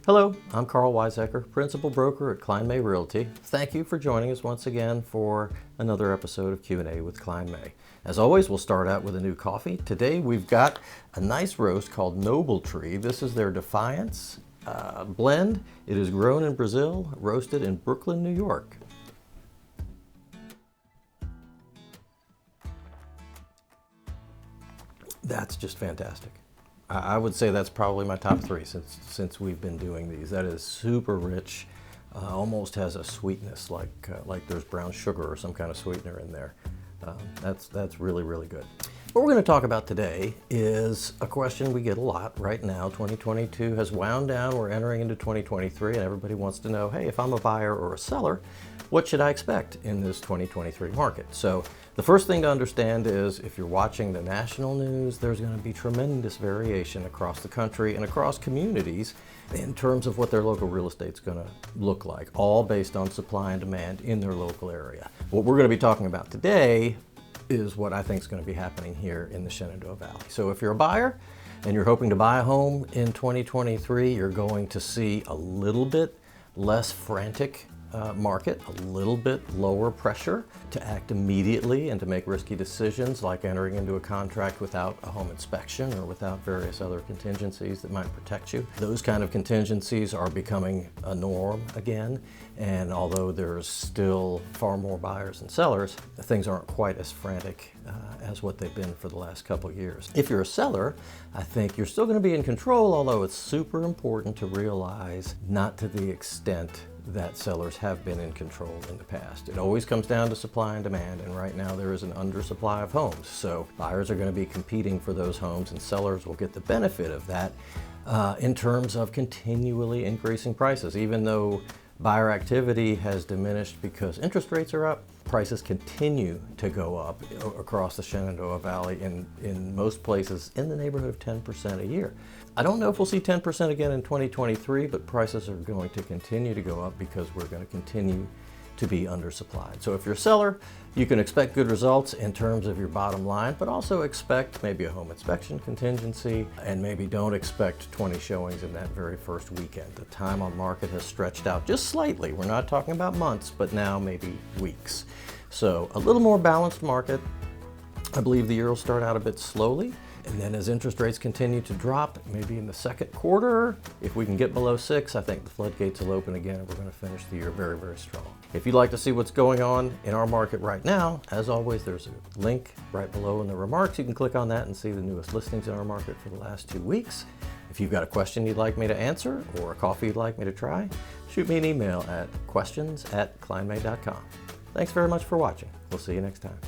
Hello, I'm Karl Principal Broker at Kline May Realty. Thank you for joining us once again for another episode of Q&A with Kline May. As always, we'll start out with a new coffee. Today we've got a nice roast called Noble Tree. This is their Defiance blend. It is grown in Brazil, roasted in Brooklyn, New York. That's just fantastic. I would say that's probably my top three since we've been doing these. That is super rich, almost has a sweetness like there's brown sugar or some kind of sweetener in there. That's really, really good. What we're going to talk about today is a question we get a lot right now. 2022 has wound down. We're entering into 2023, and everybody wants to know, hey, if I'm a buyer or a seller, what should I expect in this 2023 market? So the first thing to understand is if you're watching the national news, there's going to be tremendous variation across the country and across communities in terms of what their local real estate's going to look like, all based on supply and demand in their local area. What we're going to be talking about today is what I think is going to be happening here in the Shenandoah Valley. So if you're a buyer and you're hoping to buy a home in 2023, you're going to see a little bit less frantic market, a little bit lower pressure to act immediately and to make risky decisions like entering into a contract without a home inspection or without various other contingencies that might protect you. Those kind of contingencies are becoming a norm again, and although there's still far more buyers than sellers, things aren't quite as frantic as what they've been for the last couple of years. If you're a seller, I think you're still going to be in control, although it's super important to realize not to the extent that sellers have been in control in the past. It always comes down to supply and demand, and right now there is an undersupply of homes. So buyers are going to be competing for those homes, and sellers will get the benefit of that in terms of continually increasing prices. Even though buyer activity has diminished because interest rates are up, prices continue to go up across the Shenandoah Valley in most places in the neighborhood of 10% a year. I don't know if we'll see 10% again in 2023, but prices are going to continue to go up because we're going to continue to be undersupplied. So if you're a seller, you can expect good results in terms of your bottom line, but also expect maybe a home inspection contingency, and maybe don't expect 20 showings in that very first weekend. The time on market has stretched out just slightly. We're not talking about months, but now maybe weeks. So a little more balanced market. I believe the year will start out a bit slowly, and then as interest rates continue to drop, maybe in the second quarter, if we can get below 6, I think the floodgates will open again and we're going to finish the year very, very strong. If you'd like to see what's going on in our market right now, as always, there's a link right below in the remarks. You can click on that and see the newest listings in our market for the last 2 weeks. If you've got a question you'd like me to answer or a coffee you'd like me to try, shoot me an email at questions@klinemay.com. Thanks very much for watching. We'll see you next time.